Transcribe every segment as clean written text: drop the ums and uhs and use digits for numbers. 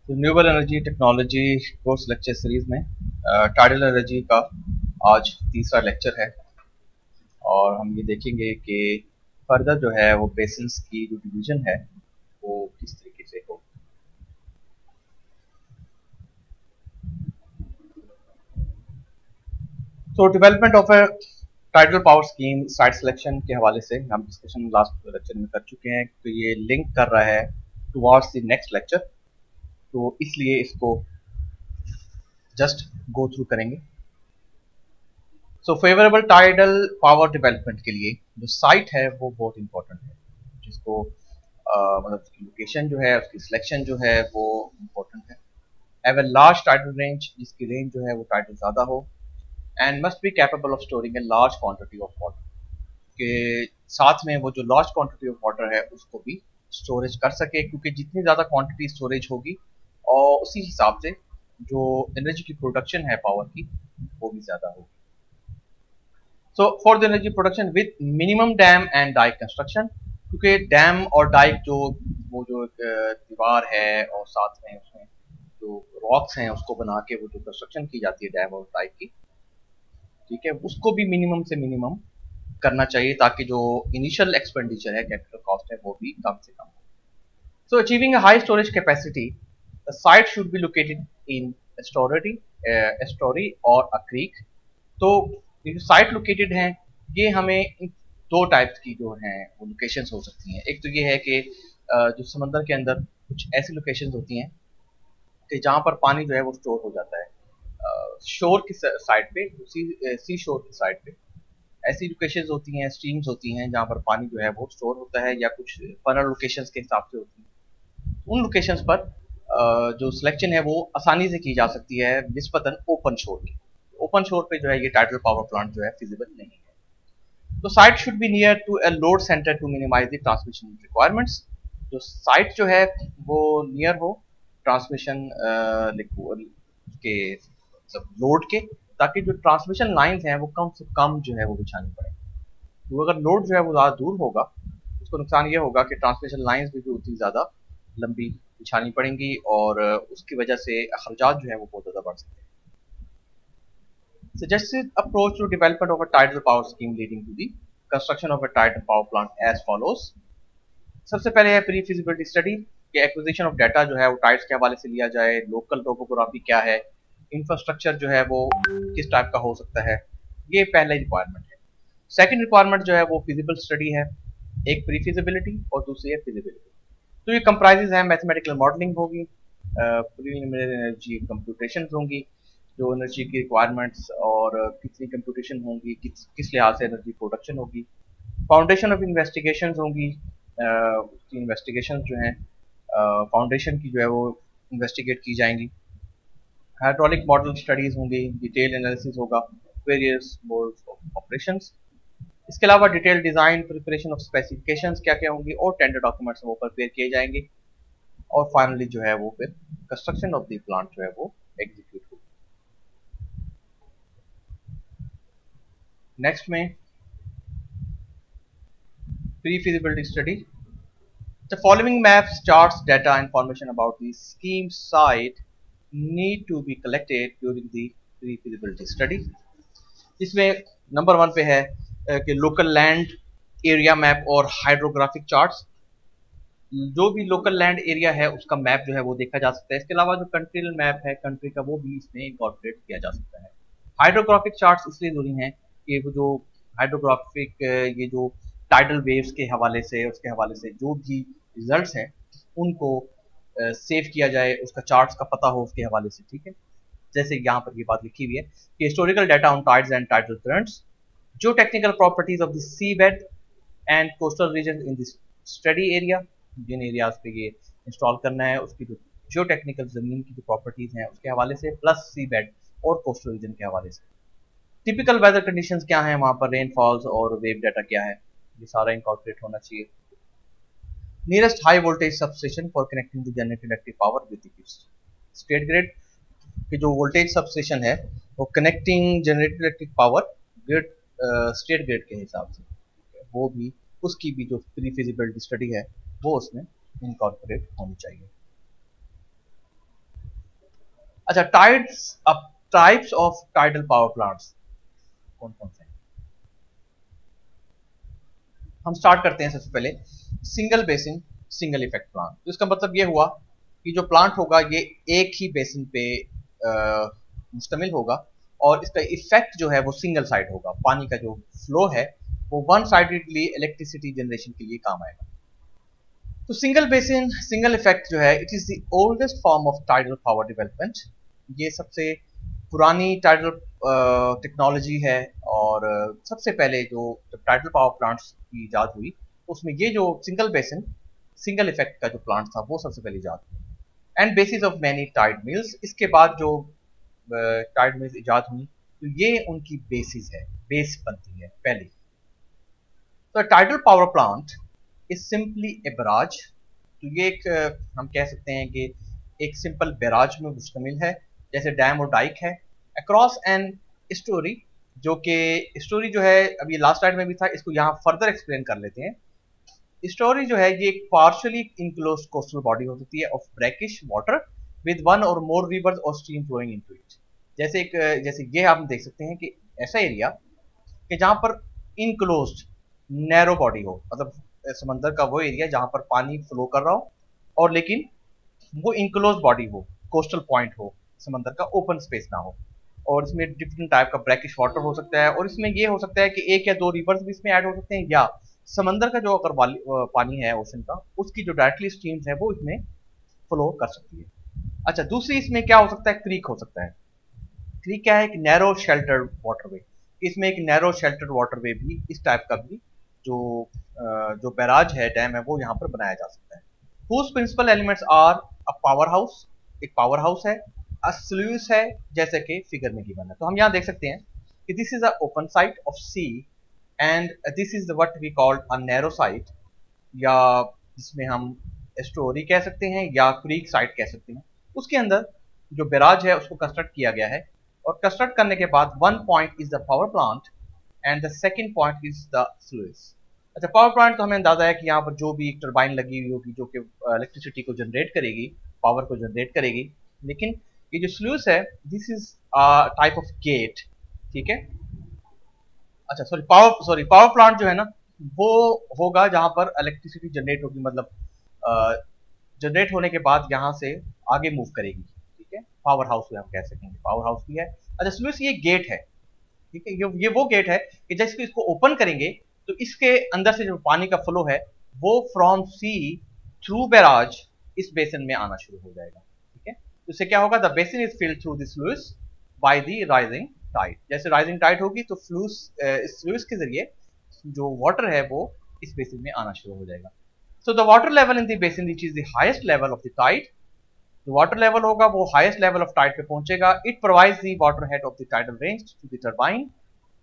तो renewable energy technology course lecture series में tidal energy का आज तीसरा लेक्चर है और हम ये देखेंगे कि फर्दर जो है वो बेसिन्स की जो डिवीजन है वो किस तरीके से हो। तो development of A tidal power scheme site selection के हवाले से हम डिस्कशन लास्ट लेक्चर में कर चुके हैं, तो ये लिंक कर रहा है टुवर्ड्स द नेक्स्ट लेक्चर, तो इसलिए इसको जस्ट गो थ्रू करेंगे। So favourable tidal power development के लिए जो साइट है वो बहुत इंपॉर्टेंट है, जिसको मतलब उसकी लोकेशन जो है, उसकी सिलेक्शन जो है वो इम्पोर्टेंट है। Have a large tidal range, जिसकी रेंज जो है वो टाइडल ज़्यादा हो, and must be capable of storing a large quantity of water, के साथ में वो जो लार्ज क्वांटिटी ऑफ वाटर है उसको भी स्टोरेज कर सके, क्योंकि जितनी ज़्यादा क्वांटिटी स्टोरेज होगी और उसी हिसाब से जो एनर्जी की प्रोडक्शन है पावर की वो भी ज़्यादा होगी। So for the energy production with minimum dam and dike construction, क्योंकि डैम और डाइक जो वो जो दीवार है और साथ में उसमें जो रॉक्स हैं उसको बना के वो जो कंस्ट्रक्शन की जाती है डैम और डाइक की, ठीक है, उसको भी मिनिमम से मिनिमम करना चाहिए ताकि जो इनिशियल एक्सपेंडिचर है, कैपिटल कॉस्ट है, वो भी कम से कम हो। So achieving high storage capacity, the site should be located in estuary और अ क्रीक। तो ये जो साइट लोकेटेड हैं ये हमें दो टाइप्स की जो हैं वो लोकेशंस हो सकती हैं। एक तो ये है कि जो समंदर के अंदर कुछ ऐसी लोकेशंस होती हैं कि जहाँ पर पानी जो है वो स्टोर हो जाता है, शोर की साइड पे, सी शोर की साइड पे ऐसी लोकेशंस होती हैं, स्ट्रीम्स होती हैं जहाँ पर पानी जो है वो स्टोर होता है, या कुछ फनल लोकेशंस के हिसाब से होती हैं। उन लोकेशंस पर जो सिलेक्शन है वो आसानी से की जा सकती है निस्बतन ओपन शोर की। ओपन शोर पे जो है ये टाइडल पावर प्लांट जो है फिजिबल नहीं है। तो site should be near to a load centre to minimise the transmission requirements. जो साइट जो है वो नियर हो ट्रांसमिशन के मतलब लोड के, ताकि जो ट्रांसमिशन लाइंस हैं वो कम से कम जो है वो बिछानी पड़े। तो अगर लोड जो है वो ज़्यादा दूर होगा, उसको नुकसान ये होगा कि ट्रांसमिशन लाइंस भी जो उतनी ज़्यादा लंबी बिछानी पड़ेंगी और उसकी वजह से अखराजात जो है वो बहुत ज़्यादा बढ़ सकते हैं। Suggested approach to development of a tidal power scheme leading to the construction of a tidal power plant as follows. सबसे पहले है प्री फिजिबिलिटी स्टडी के एक्विजिशन ऑफ डाटा जो है वो टाइड्स के हवाले से लिया जाए, लोकल टोपोग्राफी क्या है, इंफ्रास्ट्रक्चर जो है वो किस टाइप का हो सकता है, ये पहला रिक्वायरमेंट है। सेकंड रिक्वायरमेंट जो है वो फिजिबल स्टडी है, एक प्री फिजिबिलिटी और दूसरी है फिजिबिलिटी। तो ये कंप्राइजेज है मैथमेटिकल मॉडलिंग होगी, प्रीलिमिनरी एनर्जी कंप्यूटेशन होंगी, जो एनर्जी की रिक्वायरमेंट्स और कितनी कंप्यूटेशन होंगी, किस लिहाज से एनर्जी प्रोडक्शन होगी, फाउंडेशन ऑफ इन्वेस्टिगेशन होंगी, उसकी इन्वेस्टिगेशन जो हैं फाउंडेशन की जो है वो इन्वेस्टिगेट की जाएंगी। हाइड्रोलिक मॉडल स्टडीज होंगी, डिटेल एनालिसिस होगा, वेरियस मोड्स ऑफ ऑपरेशंस। इसके अलावा detail design preparation of specifications क्या क्या होंगी और टेंडर डॉक्यूमेंट्स वो प्रिपेयर किए जाएंगे, और फाइनली जो है वो फिर कंस्ट्रक्शन ऑफ द प्लांट जो है वो एग्जीक्यूट होगी। नेक्स्ट में pre-feasibility study. The following maps, charts, data, information about the scheme site need to be collected during the pre-feasibility study. इसमें नंबर 1 पे है कि लोकल लैंड एरिया मैप और हाइड्रोग्राफिक चार्ट्स। जो भी लोकल लैंड एरिया है उसका मैप जो है वो देखा जा सकता है। इसके अलावा जो कंट्रियल मैप है कंट्री का वो भी इसमें इंकॉर्पोरेट किया जा सकता है। हाइड्रोग्राफिक चार्ट्स इसलिए जरूरी हैं कि वो जो हाइड्रोग्राफिक ये जो टाइडल वेव्स के हवाले से, उसके हवाले से जो भी रिजल्ट्स हैं उनको सेव किया जाए, उसका चार्ट्स का पता हो उसके हवाले से, ठीक है। जैसे यहाँ पर ये बात लिखी हुई है कि historical data on tides and tidal currents, जो technical properties of the sea bed and coastal region in this study area, जिन एरियाज पे ये इंस्टॉल करना है उसकी जो जियो टेक्निकल जमीन की जो प्रॉपर्टीज हैं उसके हवाले से, प्लस सी बेड और कोस्टल रीजन के हवाले से। टिपिकल वेदर कंडीशंस क्या हैं वहाँ पर, रेनफॉल्स और वेव डाटा क्या है, ये सारा इंकॉर्पोरेट होना चाहिए। Nearest high voltage substation for connecting the generated electric power with the state grid, कि जो वोल्टेज सबस्टेशन है वो connecting generated electric power grid state grid के हिसाब से, वो भी उसकी भी जो प्री फिजिबिलिटी स्टडी है वो उसमें इनकॉर्पोरेट होनी चाहिए। अच्छा, types of tidal power plants कौन कौन से हैं? हम स्टार्ट करते हैं सबसे पहले single basin single effect plant. तो इसका मतलब ये हुआ कि जो प्लांट होगा ये एक ही बेसिन पे मुश्तमिल होगा और इसका इफेक्ट जो है वो सिंगल साइड होगा। पानी का जो फ्लो है वो वन साइडेडली इलेक्ट्रिसिटी जनरेशन के लिए काम आएगा। तो सिंगल बेसिन सिंगल इफेक्ट जो है it is the oldest form of tidal power development. ये सबसे पुरानी टाइडल टेक्नोलॉजी है और सबसे पहले जो जब टाइडल पावर प्लांट्स की इजाद हुई तो उसमें ये जो सिंगल बेसिन सिंगल इफेक्ट का जो प्लांट था वो सबसे पहले इजाद हुआ। And basis of many tide mills, इसके बाद जो टाइड मिल्स इजाद हुई तो ये उनकी बेसिस है, बेस बनती है पहली। तो tidal power plant is simply A barrage. तो ये एक हम कह सकते हैं कि एक सिंपल बैराज में मुश्तमिल है, जैसे डैम और डाइक है, अक्रॉस एन स्टोरी। जो कि स्टोरी जो है अभी लास्ट स्लाइड में भी था, इसको यहाँ फर्दर एक्सप्लेन कर लेते हैं। स्टोरी जो है ये एक पार्शियली इनक्लोज्ड कोस्टल बॉडी हो सकती है of brackish water with one और मोर रिवर्स और स्ट्रीम फ्लोइंग इनटू इट। जैसे ये आप देख सकते हैं कि ऐसा एरिया कि जहां पर इनक्लोज्ड नैरो बॉडी हो, मतलब समंदर का वो एरिया जहां पर पानी फ्लो कर रहा हो और लेकिन वो इनक्लोज बॉडी हो, कोस्टल पॉइंट हो, समंदर का ओपन स्पेस ना हो। और इसमें डिफरेंट टाइप का ब्रैकिश वाटर हो सकता है और इसमें ये हो सकता है कि एक या दो रिवर्स भी इसमें ऐड हो सकते हैं, या समंदर का जो अगर पानी है ओशन का उसकी जो डायरेक्टली स्ट्रीम्स है वो इसमें फ्लो कर सकती है। अच्छा, दूसरी इसमें क्या हो सकता है, क्रीक हो सकता है। क्रीक क्या है, एक नैरो शेल्टर्ड वाटरवे। इसमें एक नैरो शेल्टर्ड वाटरवे भी इस टाइप का भी जो जो बैराज है, डैम है, वो यहाँ पर बनाया जा सकता है। whose principal elements are a power house, एक पावर हाउस है, a sluice है जैसे कि फिगर में गिवन है। तो हम यहाँ देख सकते हैं कि this is a open site of sea and this is what we called a narrow site, या जिसमें हम एस्टोरी कह सकते हैं या क्रीक साइट कह सकते हैं। उसके अंदर जो बैराज है उसको कंस्ट्रक्ट किया गया है और कंस्ट्रक्ट करने के बाद one point is the power plant and the second point is the sluice. अच्छा, पावर प्लांट तो हमें अंदाजा है कि यहाँ पर जो भी टरबाइन लगी हुई होगी जो कि इलेक्ट्रिसिटी को जनरेट करेगी, पावर को जनरेट करेगी। लेकिन ये जो स्लुइस है this is type of gate, ठीक है। अच्छा पावर प्लांट जो है ना वो होगा जहां पर इलेक्ट्रिसिटी जनरेट होगी, मतलब जनरेट होने के बाद यहाँ से आगे मूव करेगी, ठीक है। पावर हाउस हम कह सकेंगे, पावर हाउस भी है। अच्छा, स्लुइस ये गेट है, ठीक है। ये वो गेट है कि जैसे इसको ओपन करेंगे तो इसके अंदर से जो पानी का फ्लो है वो फ्रॉम सी थ्रू बैराज इस बेसिन में आना शुरू हो जाएगा, ठीक है। तो इससे क्या होगा, the basin is filled through this sluice by the rising tide. जैसे राइजिंग टाइड होगी तो इस स्लुइस के जरिए जो वाटर है वो इस बेसिन में आना शुरू हो जाएगा। So the water level in the basin reaches the highest level of the tide. जो वाटर लेवल होगा वो हाईएस्ट लेवल ऑफ टाइड पे पहुंचेगा। It provides the water head of the tidal range to the turbine.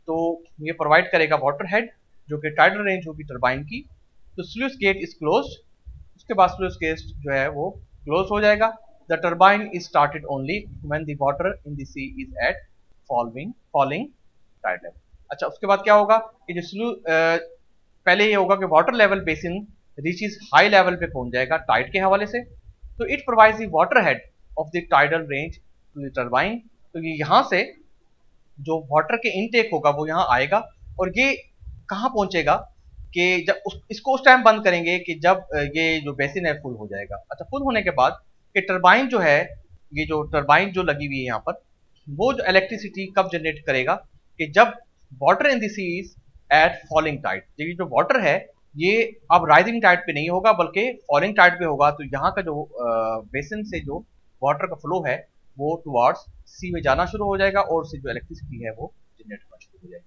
तो ये provide करेगा water head जो कि टाइडल रेंज होगी टरबाइन की। तो स्लुइस गेट इज क्लोज्ड, उसके बाद स्लुइस गेट जो है वो क्लोज हो जाएगा। The turbine is started only when the water in the sea is at falling tide level. अच्छा, उसके बाद क्या होगा कि जो पहले ये होगा कि water level basin reaches high level पे पहुंच जाएगा टाइड के हवाले से। तो it provides the water head of the tidal range to the turbine. तो ये यहाँ से जो वाटर के इनटेक होगा वो यहाँ आएगा और ये कहाँ पहुंचेगा कि जब इसको उस टाइम बंद करेंगे कि जब ये जो बेसिन है फुल हो जाएगा। अच्छा, फुल होने के बाद कि टरबाइन जो है, ये जो टरबाइन जो लगी हुई है यहाँ पर, वो जो इलेक्ट्रिसिटी कब जनरेट करेगा कि जब water in the sea is at falling tide. ये जो वाटर है ये अब राइजिंग टाइड पे नहीं होगा बल्कि फॉलिंग टाइड पे होगा। तो यहाँ का जो बेसिन से जो वाटर का फ्लो है वो टुवर्ड्स सी में जाना शुरू हो जाएगा और उससे जो इलेक्ट्रिसिटी है वो जनरेट होना शुरू हो जाएगी।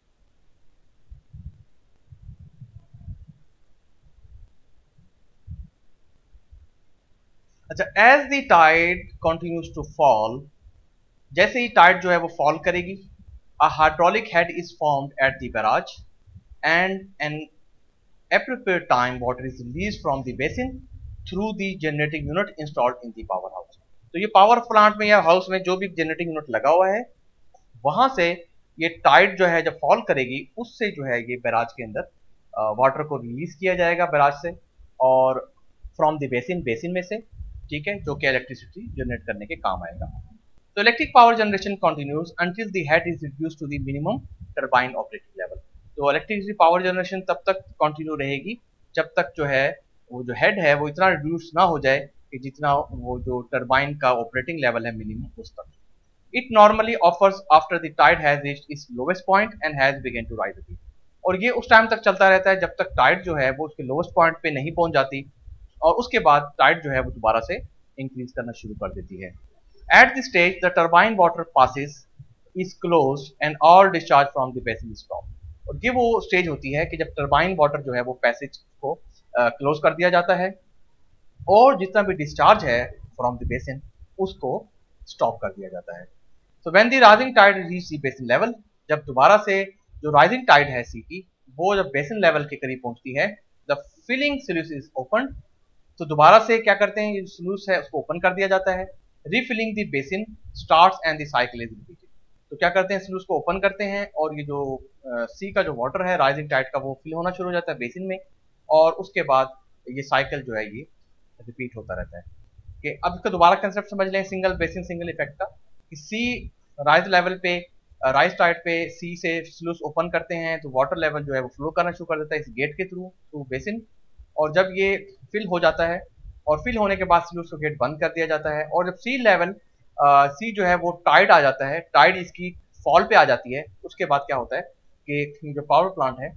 अच्छा, as the tide continues to fall, जैसे ही टाइड जो है वो फॉल करेगी, a hydraulic head is formed at the barrage and an appropriate time water is released from the basin through the generating unit installed in the power house। तो ये power plant में या house में जो भी generating unit लगा हुआ है वहां से ये टाइड जो है जब फॉल करेगी उससे जो है ये बैराज के अंदर वाटर को रिलीज किया जाएगा बैराज से और फ्रॉम द बेसिन में से, ठीक है, जो कि इलेक्ट्रिसिटी जनरेट करने के काम आएगा। तो electric power generation continues until the head is reduced to the minimum turbine operating level. तो इलेक्ट्रिसिटी पावर जनरेशन तब तक कंटिन्यू रहेगी जब तक जो है वो जो हेड है वो इतना रिड्यूस ना हो जाए कि जितना वो जो टरबाइन का ऑपरेटिंग लेवल है मिनिमम उस तक। It normally offers after the tide has reached its lowest point and has begun to rise again. और ये उस टाइम तक चलता रहता है जब तक टाइड जो है वो उसके लोवेस्ट पॉइंट पे नहीं पहुंच जाती, और उसके बाद टाइड जो है वो दोबारा से इंक्रीज करना शुरू कर देती है। At this stage the turbine water passes is closed end all discharge from the basin is stopped. और ये वो स्टेज होती है कि जब टरबाइन वाटर जो है वो पैसेज को क्लोज कर दिया जाता है और जितना भी डिस्चार्ज है फ्रॉम द बेसिन उसको स्टॉप कर दिया जाता है। So when the rising tide reach the basin level, जब दोबारा से जो राइजिंग टाइड है सी की वो जब बेसिन लेवल के करीब पहुंचती है, the filling sluice is open. तो दोबारा से क्या करते हैं, ये स्लूस है उसको ओपन कर दिया जाता है। Refilling the basin starts and the cycle is repeated. तो क्या करते हैं, स्लूस को ओपन करते हैं और ये जो सी का जो वाटर है राइजिंग टाइड का वो फिल होना शुरू हो जाता है बेसिन में, और उसके बाद ये साइकिल जो है ये रिपीट होता रहता है। कि अब इसका दोबारा कंसेप्ट समझ लें सिंगल बेसिन सिंगल इफेक्ट का, कि सी राइज लेवल पे राइज टाइड पे सी से स्लूस ओपन करते हैं तो वाटर लेवल जो है वो फ्लो करना शुरू कर देता है इस गेट के थ्रू बेसिन, और जब ये फिल हो जाता है और फिल होने के बाद स्लूस को गेट बंद कर दिया जाता है, और जब सी लेवल सी जो है वो टाइड आ जाता है, टाइड इसकी फॉल पे आ जाती है, उसके बाद क्या होता है कि जो पावर प्लांट है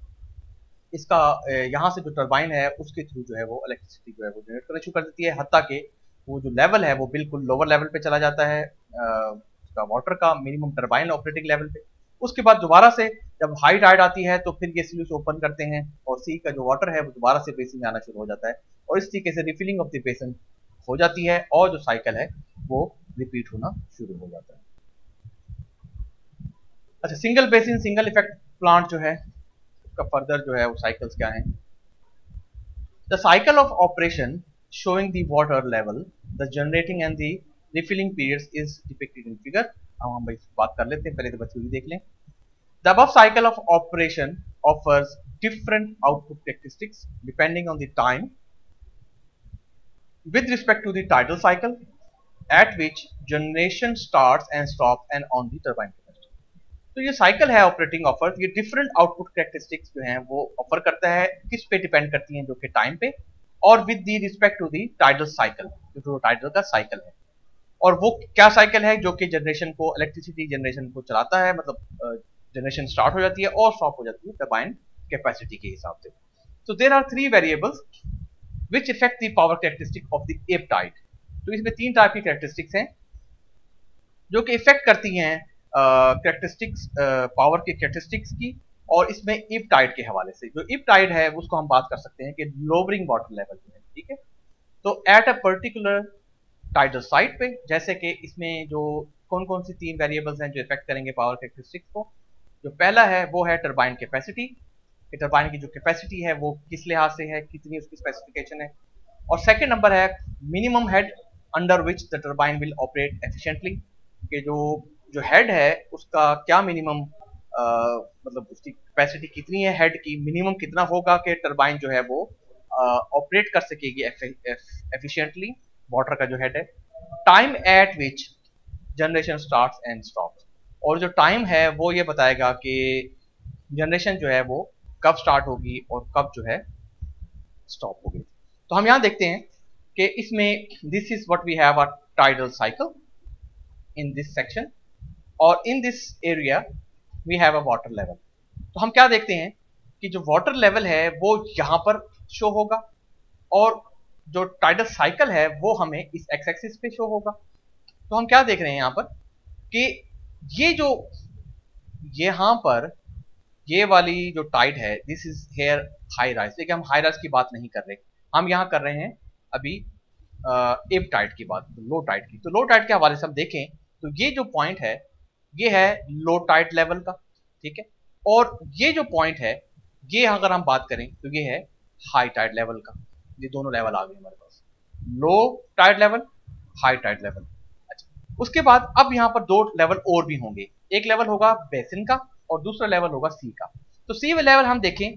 इसका यहाँ से जो टरबाइन है उसके थ्रू जो है वो इलेक्ट्रिसिटी जो है वो जनरेट करना शुरू कर देती है, हत्ता के वो जो लेवल है वो बिल्कुल लोअर लेवल पे चला जाता है उसका वाटर का मिनिमम टरबाइन ऑपरेटिंग लेवल पे। उसके बाद दोबारा से जब हाई टाइड आती है तो फिर ये स्लूस ओपन करते हैं और सी का जो वाटर है वो दोबारा से बेसिन में आना शुरू हो जाता है, और इस तरीके से रिफिलिंग ऑफ द बेसिन हो जाती है और जो साइकिल है वो रिपीट होना शुरू हो जाता है। अच्छा, single basin single effect plant जो है उसका फर्दर जो है वो साइकिल्स क्या है। The cycle of operation showing the water level, the generating and the refilling periods is depicted in figure। अब हम इस बात कर लेते हैं, पहले तो बच्चों देख लें। The above cycle of operation offers different output characteristics depending on the time with respect to the tidal cycle at which generation starts and stops and on the turbine capacity। तो ये साइकिल है operating offer, ये different output characteristics जो हैं वो offer करता है, किस पे डिपेंड करती हैं, जो कि टाइम पे और with the respect to the tidal cycle, जो टाइडल का साइकिल है। और वो क्या साइकिल है जो कि जनरेशन को इलेक्ट्रिसिटी जनरेशन को चलाता है, मतलब जनरेशन स्टार्ट हो जाती है और स्टॉप हो जाती है टरबाइन कैपेसिटी के हिसाब से। तो there are 3 variables which effect the power characteristic of the ebb tide. तो इसमें 3 टाइप की कैरेक्टरिस्टिक्स हैं जो कि इफेक्ट करती हैं कैरेक्टरिस्टिक्स पावर की कैरेक्टरिस्टिक्स की, और इसमें इब टाइड के हवाले से जो इब टाइड है उसको हम बात कर सकते हैं कि लोअरिंग वाटर लेवल जो है, ठीक है। तो at a particular tidal site पे, जैसे कि इसमें जो कौन कौन सी 3 वेरिएबल्स हैं जो इफेक्ट करेंगे पावर कैरेक्टरिस्टिक्स को। जो पहला है वो है टरबाइन कैपेसिटी, टरबाइन की जो कैपेसिटी है वो किस लिहाज से है, कितनी उसकी स्पेसिफिकेशन है। और सेकेंड नंबर है minimum head under which the turbine will operate efficiently, कि जो हेड है उसका क्या मिनिमम मतलब उसकी कैपेसिटी कितनी है, हेड की मिनिमम कितना होगा कि टरबाइन जो है वो ऑपरेट कर सकेगी एफिशिएंटली वाटर का जो हेड है। Time eight which generation starts and stops, और जो टाइम है वो ये बताएगा कि जनरेशन जो है वो कब स्टार्ट होगी और कब जो है स्टॉप होगी। तो हम यहाँ देखते हैं कि इसमें this is what we have a tidal cycle in this section, और in this area we have a water level. तो हम क्या देखते हैं कि जो वाटर लेवल है वो यहाँ पर शो होगा, और जो टाइडल साइकिल है वो हमें इस एक्स एक्सिस पे शो होगा। तो हम क्या देख रहे हैं यहाँ पर कि ये जो यहाँ पर ये वाली जो टाइड है this is here high rise, लेकिन हम हाई राइज की बात नहीं कर रहे, हम यहाँ कर रहे हैं अभी एब टाइड की बात, लो टाइड की। तो लो टाइड के हवाले से हम देखें तो ये जो पॉइंट है ये है लो टाइड लेवल का, ठीक है। और ये जो पॉइंट है ये अगर हम बात करें तो ये है हाई टाइड लेवल का। ये दोनों लेवल आ गए हमारे पास, low tide level, high tide level. अच्छा, उसके बाद अब यहाँ पर 2 लेवल और भी होंगे, एक लेवल होगा बेसिन का और दूसरा लेवल होगा सी का। तो सी लेवल हम देखें,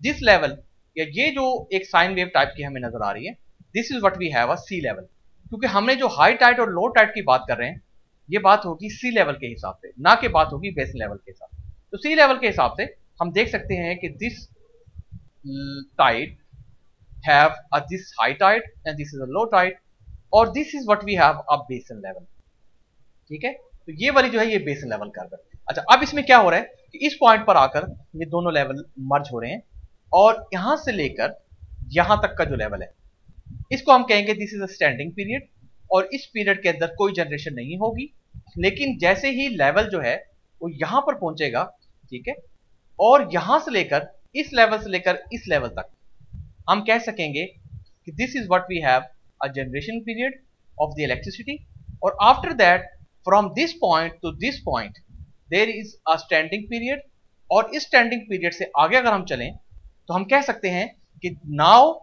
दिस लेवल या ये जो एक साइन वेव टाइप की हमें नजर आ रही है, this is what we have a sea level. क्योंकि हमने जो हाई टाइड और लो टाइड की बात कर रहे हैं ये बात होगी सी लेवल के हिसाब से, ना कि बात होगी बेसिन लेवल के हिसाब से। तो सी लेवल के हिसाब से हम देख सकते हैं कि this tide have this high tide and this is a low tide, और this is what we have a basin level. ठीक है, तो ये वाली जो है ये बेसिन लेवल कर्व है। अच्छा, अब इसमें क्या हो रहा है कि इस पॉइंट पर आकर ये दोनों लेवल मर्ज हो रहे हैं, और यहां से लेकर यहां तक का जो लेवल है इसको हम कहेंगे this is a standing period, और इस पीरियड के अंदर कोई जनरेशन नहीं होगी। लेकिन जैसे ही लेवल जो है वो यहां पर पहुंचेगा, ठीक है, और यहां से लेकर इस लेवल से लेकर इस लेवल तक हम कह सकेंगे कि this is what we have a generation period of the electricity, और after that from this point to this point there is a standing period, और इस स्टैंडिंग पीरियड से आगे अगर हम चलें तो हम कह सकते हैं कि now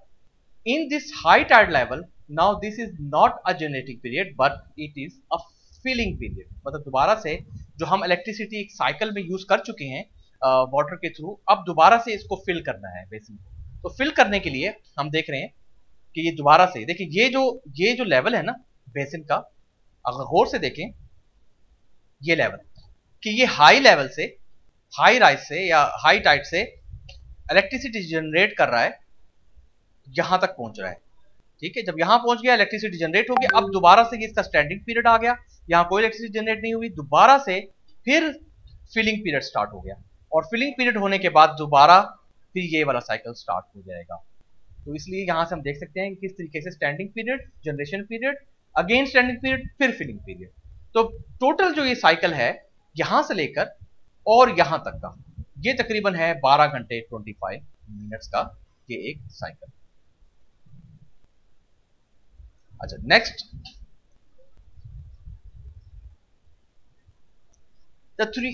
in this high tide level, now this is not a generating period but it is a filling period। मतलब दोबारा से जो हम इलेक्ट्रिसिटी एक साइकिल में यूज कर चुके हैं वाटर के थ्रू, अब दोबारा से इसको फिल करना है बेसिन को। तो फिल करने के लिए हम देख रहे हैं कि ये दोबारा से देखिए ये जो लेवल है ना बेसिन का, अगर गौर से देखें ये लेवल, कि ये हाई लेवल से, हाई राइज से या हाई टाइड से इलेक्ट्रिसिटी जनरेट कर रहा है, यहां तक पहुंच रहा है। ठीक है, जब यहां पहुंच गया इलेक्ट्रिसिटी जनरेट होगी, अब दोबारा से इसका स्टैंडिंग पीरियड आ गया, यहां कोई इलेक्ट्रिसिटी जनरेट नहीं हुई, दोबारा से फिर फिलिंग पीरियड स्टार्ट हो गया, और फिलिंग पीरियड होने के बाद दोबारा फिर ये वाला साइकिल स्टार्ट हो जाएगा। तो इसलिए यहां से हम देख सकते हैं कि किस तरीके से standing period, generation period, again standing period, फिर फिलिंग पीरियड। तो टोटल जो ये साइकिल है यहां से लेकर और यहां तक का, ये तकरीबन है 12 घंटे 25 मिनट्स का ये एक साइकिल। अच्छा, next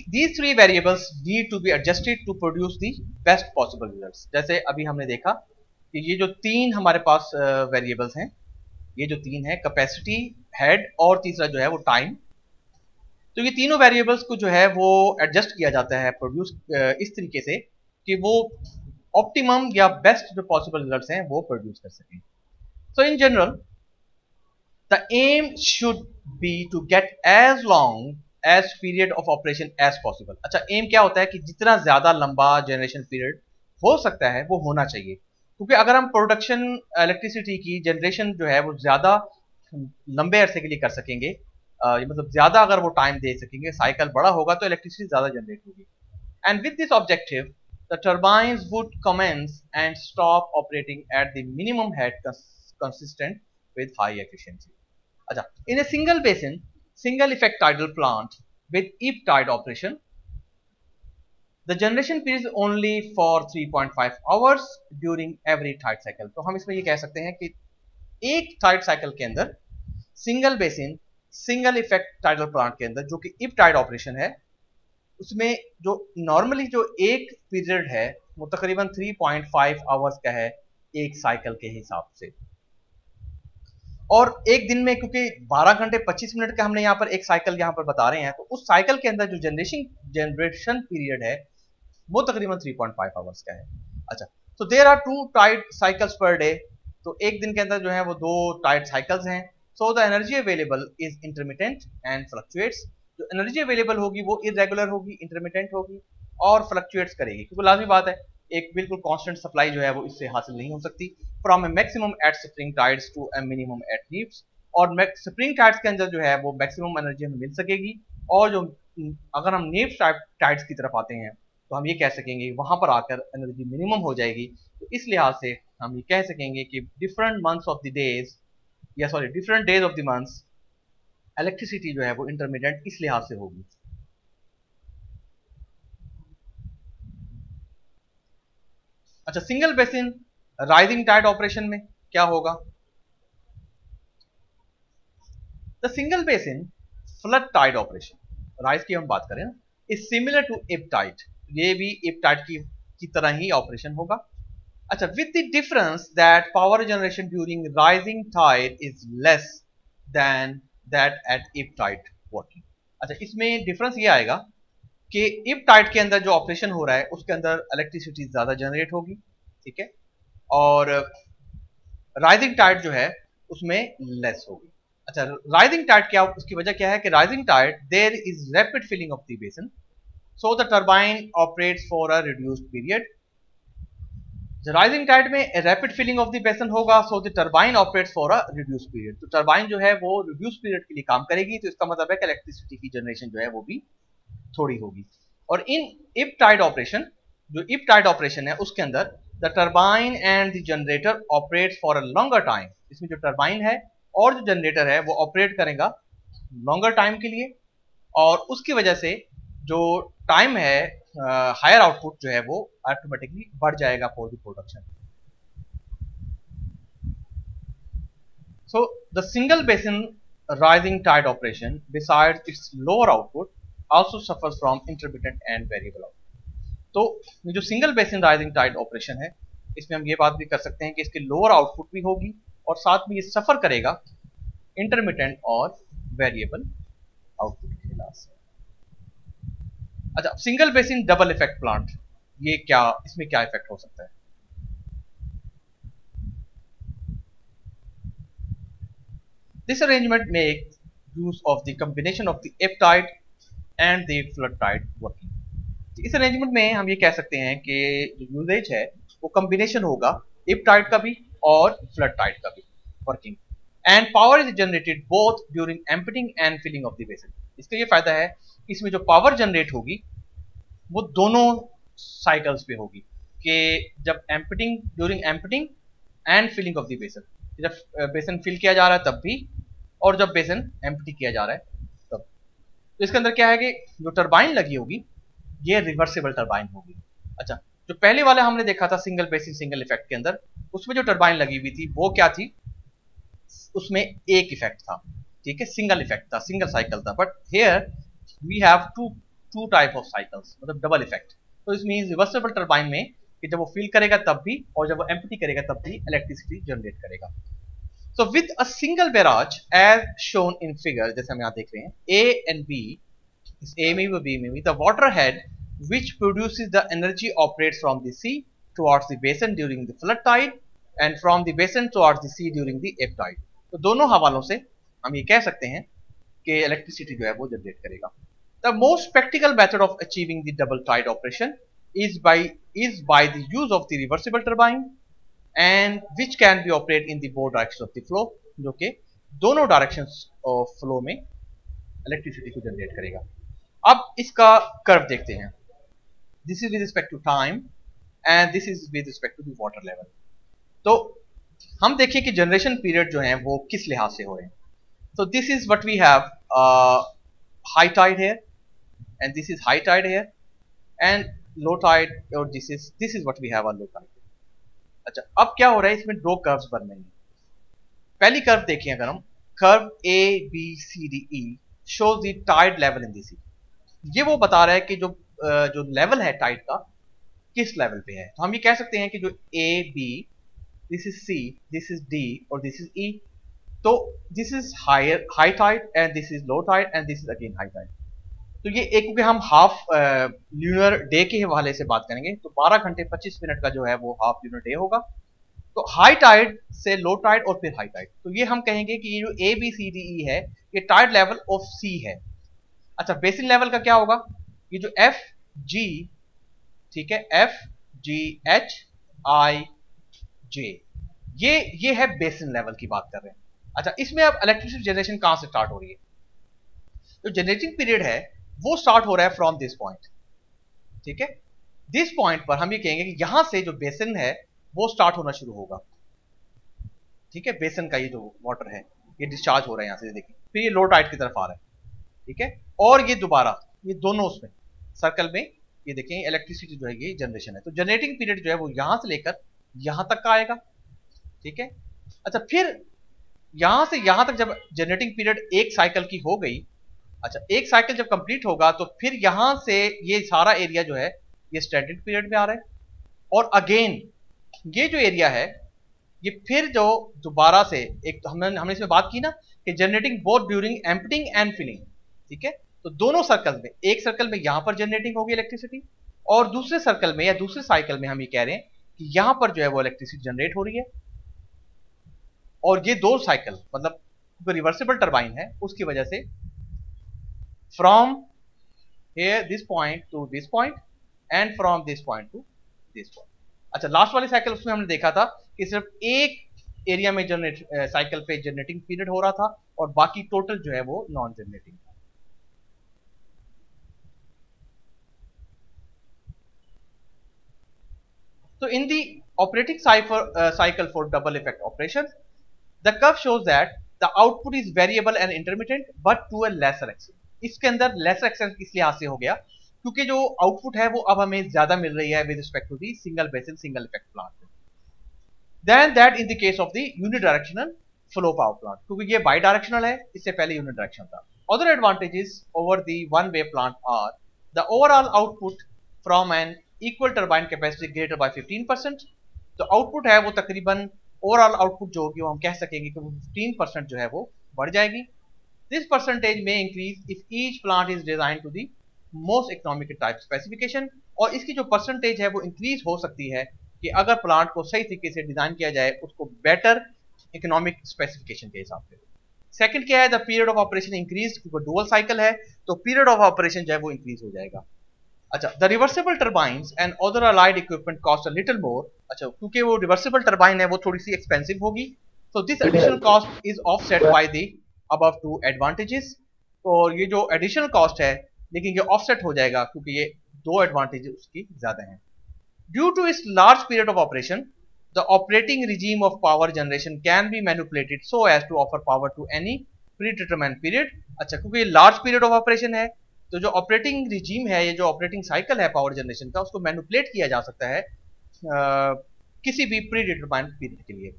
these three variables need to be adjusted to produce the best possible results। जैसे अभी हमने देखा कि ये जो तीन हमारे पास वेरिएबल्स हैं, ये जो तीन है कैपेसिटी, हेड और तीसरा जो है वो टाइम, तो ये तीनों वेरिएबल्स को जो है वो एडजस्ट किया जाता है प्रोड्यूस इस तरीके से कि वो ऑप्टिमम या बेस्ट जो पॉसिबल रिजल्ट्स हैं वो प्रोड्यूस कर सकें। So in general the aim should be to get as long as period of operation as possible। अच्छा, एम क्या होता है कि जितना ज्यादा लंबा जनरेशन पीरियड हो सकता है वो होना चाहिए, क्योंकि अगर हम प्रोडक्शन इलेक्ट्रिसिटी की जनरेशन जो है वो ज्यादा लंबे अरसे के लिए कर सकेंगे, मतलब ज्यादा अगर वो टाइम दे सकेंगे, साइकिल बड़ा होगा तो इलेक्ट्रिसिटी ज्यादा जनरेट होगी। And with this objective the turbines would commence and stop operating at the minimum head consistent with high efficiency। अच्छा, in a single basin, single effect tidal plant with ebb tide operation, the generation period is only for 3.5 hours during every tide cycle। तो हम इसमें ये कह सकते हैं कि एक टाइड साइकिल के अंदर single basin single effect tidal plant के अंदर जो कि ईब टाइड ऑपरेशन है, उसमें जो नॉर्मली जो एक पीरियड है वो तकरीबन 3.5 आवर्स का है एक साइकिल के हिसाब से। और एक दिन में क्योंकि 12 घंटे 25 मिनट का हमने यहाँ पर एक साइकिल यहाँ पर बता रहे हैं, तो उस साइकिल के अंदर जो जनरेशन पीरियड है वो तकरीबन 3.5 आवर्स का है। अच्छा, तो there are 2 tide cycles per day, तो एक दिन के अंदर जो है वो 2 टाइड साइकिल्स हैं। So the energy available is intermittent and fluctuates. जो एनर्जी अवेलेबल होगी वो इरेगुलर होगी, इंटरमिटेंट होगी और फ्लक्चुएट्स करेगी, क्योंकि लाजमी बात है एक बिल्कुल कांस्टेंट सप्लाई जो है वो इससे हासिल नहीं हो सकती। From a maximum at spring tides to a minimum at neaps, और स्प्रिंग टाइड्स के अंदर जो है वो मैक्सिमम एनर्जी हमें मिल सकेगी, और जो अगर हम नीड्स टाइड्स की तरफ आते हैं तो हम ये कह सकेंगे वहां पर आकर एनर्जी मिनिमम हो जाएगी। तो इस लिहाज से हम ये कह सकेंगे कि different months of the days, या sorry different days of the months electricity जो है वो इंटरमीडिएट इस लिहाज से होगी। अच्छा, single basin rising tide operation में क्या होगा? The single basin flood tide operation, rise की हम बात करें ना, is similar to ebb tide, ये भी ईब टाइड की तरह ही ऑपरेशन होगा। अच्छा, with the difference that power generation during rising tide is less than that at ebb tide working. अच्छा, इसमें डिफरेंस ये आएगा कि ईब टाइड के अंदर जो ऑपरेशन हो रहा है उसके अंदर इलेक्ट्रिसिटी ज्यादा जनरेट होगी, ठीक है, और राइजिंग टाइड जो है उसमें लेस होगी। अच्छा, राइजिंग टाइड क्या, उसकी वजह क्या है कि rising tide there is rapid filling of the basin, so the turbine operates for a reduced period. Rising tide में rapid filling of the basin होगा, so the turbine operates for a reduced period. तो turbine जो है वो reduced period के लिए काम करेगी, तो इसका मतलब है कि इलेक्ट्रिसिटी की जनरेशन जो है वो भी थोड़ी होगी। और इन इफ टाइड ऑपरेशन, जो इफ टाइड ऑपरेशन है उसके अंदर the turbine and the generator operates for a longer time. इसमें जो टरबाइन है और जो जनरेटर है वो ऑपरेट करेगा लॉन्गर टाइम के लिए, और उसकी वजह से जो टाइम है हायर आउटपुट जो है वो ऑटोमेटिकली बढ़ जाएगा for the production. So the single basin rising tide operation besides its lower output also suffers from intermittent and variable output। तो जो single basin rising tide operation है इसमें हम ये बात भी कर सकते हैं कि इसके लोअर आउटपुट भी होगी और साथ में ये सफर करेगा इंटरमिटेंट और वेरिएबल आउटपुट के हिसाब से। अच्छा, single basin double effect plant, ये क्या, इसमें क्या इफेक्ट हो सकता है? This arrangement makes use of the combination of the ebb tide and the flood tide working। इस अरेंजमेंट में हम ये कह सकते हैं कि जो यूजेज है वो कॉम्बिनेशन होगा ebb tide का भी और flood tide का भी working, and power is generated both during emptying and filling of the basin. इसका ये फायदा है कि इसमें जो पावर जनरेट होगी वो दोनों साइकिल्स पे होगी, कि जब emptying, during emptying and filling of the basin, जब बेसिन फिल किया जा रहा है तब भी, और जब बेसिन एम्प्टी किया जा रहा है तब। तो इसके अंदर क्या है कि जो टरबाइन लगी होगी ये रिवर्सिबल टरबाइन होगी। अच्छा, जो पहले वाला हमने देखा था सिंगल बेसिन सिंगल इफेक्ट के अंदर, उसमें जो टरबाइन लगी हुई थी वो क्या थी, उसमें एक इफेक्ट था, ठीक है, सिंगल इफेक्ट था, सिंगल साइकिल था। But here we have two type of cycles, मतलब डबल इफेक्ट। तो इस मींस रिवर्सिबल टरबाइन में कि जब वो फिल करेगा तब भी और जब वो एम्प्टी करेगा तब भी इलेक्ट्रिसिटी जनरेट करेगा। So with a single barrage as shown in figure, जैसे हम यहाँ देख रहे हैं A and B, इस A में भी B में भी, the water head which produces the energy operates from the sea towards the basin during the flood tide and from the basin towards the sea during the ebb tide। तो दोनों हवालों से हम ये कह सकते हैं कि इलेक्ट्रिसिटी जो है वो जनरेट करेगा। The most practical method of achieving the double tide operation is by the use of the reversible turbine and which can be operated in the both directions of the flow, जो कि दोनों directions of flow में electricity को generate करेगा। अब इसका curve देखते हैं। This is with respect to time and this is with respect to the water level. तो हम देखिए कि जनरेशन पीरियड जो है वो किस लिहाज से हो रहे हैं। तो this is what we have high tide here and this is high tide here and low tide, और this is what we have on low tide. अच्छा, अब क्या हो रहा है, इसमें दो कर्व्स बन रहे हैं। पहली कर्व देखिए, अगर हम curve A B C D E shows the tide level in the sea, ये वो बता रहा है कि जो लेवल है टाइड का किस लेवल पे है। तो हम ये कह सकते हैं कि जो A B, this is C, this is D और दिस इज ई। तो this is high tide and this is low tide and this is again high tide. तो ये एक, क्योंकि हम हाफ ल्यूनर डे के हवाले से बात करेंगे तो 12 घंटे 25 मिनट का जो है वो हाफ ल्यूनर डे होगा। तो हाई टाइड से लो टाइड और फिर हाई टाइड, तो ये हम कहेंगे कि ये जो ए बी सी डी ई है ये टाइड लेवल ऑफ सी है। अच्छा, बेसिन लेवल का क्या होगा, ये जो एफ जी, ठीक है, एफ जी एच आई जे, ये है बेसिन लेवल की बात कर रहे हैं। अच्छा, इसमें अब इलेक्ट्रिसिटी जनरेशन कहां से स्टार्ट हो रही है? जो जनरेटिंग पीरियड है वो स्टार्ट हो रहा है फ्रॉम दिस पॉइंट, ठीक है। दिस पॉइंट पर हम ये कहेंगे कि यहां से जो बेसिन है वो स्टार्ट होना शुरू होगा, ठीक है। बेसिन का ये जो वाटर है ये डिस्चार्ज हो रहा है यहां से, देखिए, फिर ये लो टाइड की तरफ आ रहा है, ठीक है, और ये दोबारा ये दोनों उसमें सर्कल में ये देखें इलेक्ट्रिसिटी जो है ये जनरेशन है। तो जनरेटिंग पीरियड जो है वो यहां से लेकर यहां तक का आएगा, ठीक है। अच्छा, फिर यहां से यहां तक जब जनरेटिंग पीरियड एक साइकिल की हो गई, अच्छा, एक साइकिल जब कंप्लीट होगा तो फिर यहां से ये सारा एरिया जो है ये स्टैंडर्ड पीरियड में आ रहा है, और अगेन ये जो एरिया है ये फिर जो दोबारा से एक, तो हमने इसमें बात की ना कि generating both during emptying and filling, ठीक है। तो दोनों सर्कल में, एक सर्कल में यहां पर जनरेटिंग होगी इलेक्ट्रिसिटी और दूसरे सर्कल में या दूसरे साइकिल में हम ये कह रहे हैं कि यहां पर जो है वो इलेक्ट्रिसिटी जनरेट हो रही है। और ये दो साइकिल मतलब क्योंकि रिवर्सिबल टर्बाइन है उसकी वजह से from here this point to this point and from this point to this point. अच्छा, लास्ट वाली साइकिल उसमें हमने देखा था कि सिर्फ एक एरिया में जनरेट साइकिल पे जनरेटिंग पीरियड हो रहा था और बाकी टोटल जो है वो नॉन जनरेटिंग था। So in the operating cycle for double effect operations, the curve shows that the output is variable and intermittent but to a lesser extent. इसके अंदर lesser extent किस लिहाज से हो गया, क्योंकि जो आउटपुट है वो अब हमें ज्यादा मिल रही है with respect to the single basin single effect plant than that in the case of the unidirectional flow power plant, क्योंकि ये bidirectional है, इससे पहले unidirectional था. Other advantages over the one way plant are the overall output from an equal turbine capacity greater by 15%. तो output है वो तकरीबन ओवरऑल आउटपुट जो होगी वो हम कह सकेंगे कि 15% जो है वो बढ़ जाएगी. दिस परसेंटेज में increase if each plant is design to the most economic type specification, और इसकी जो परसेंटेज है वो इंक्रीज हो सकती है कि अगर प्लांट को सही तरीके से डिजाइन किया जाए उसको बेटर इकोनॉमिक स्पेसिफिकेशन के हिसाब से. सेकंड क्या है, the period of operation increase, क्योंकि डुअल साइकिल है तो पीरियड ऑफ ऑपरेशन जो है वो इंक्रीज हो जाएगा. अच्छा, the reversible turbines and other allied equipment cost a little more. अच्छा, क्योंकि वो रिवर्सिबल टर्बाइन है वो थोड़ी सी एक्सपेंसिव होगी, so this additional cost is offset by the above two advantages. और ये जो एडिशनल कॉस्ट है लेकिन ये ऑफसेट हो जाएगा क्योंकि ये दो एडवांटेज उसकी ज्यादा हैं. Due to its large period of operation, the operating regime of power generation can be manipulated so as to offer power to any predetermined period. अच्छा, क्योंकि ये लार्ज पीरियड ऑफ ऑपरेशन है तो जो ऑपरेटिंग रिजीम है, ये जो operating cycle है पावर जनरेशन का, उसको मैनिपुलेट किया जा सकता है किसी भी प्रीडिटरमाइंड पीरियड के लिए,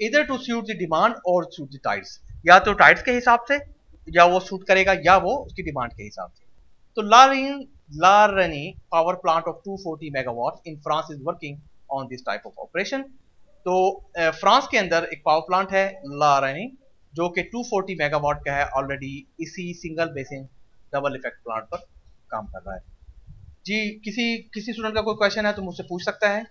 इधर टू सूट द डिमांड और सूट द टाइड्स, या तो टाइड्स के हिसाब से या वो सूट करेगा या वो उसकी डिमांड के हिसाब से. तो La Rance power plant of 240 megawatt in France is working on this type of operation. तो फ्रांस के अंदर एक पावर प्लांट है ला रेनी जो कि 240 मेगावाट का है, ऑलरेडी इसी single basin double effect plant पर काम कर रहा है. जी, किसी स्टूडेंट का कोई क्वेश्चन है तो मुझसे पूछ सकता है.